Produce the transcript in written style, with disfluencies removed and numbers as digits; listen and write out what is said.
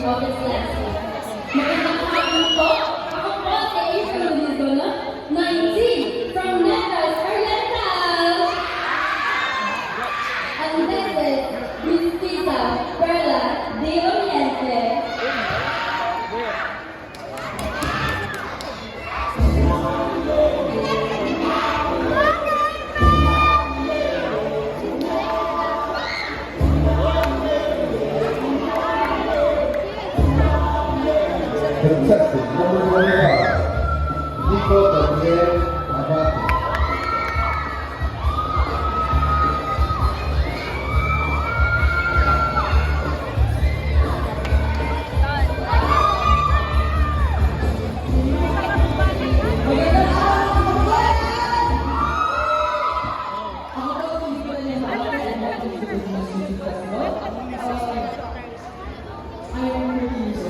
Provinciense. Magandang hapon po. Ako po si April Lizona, 19, from Negros Oriental. And this is Miss Tita Perla de Oriente. Contestant number 25, Nico Daniel Abate. Ako po si Nicola Abate.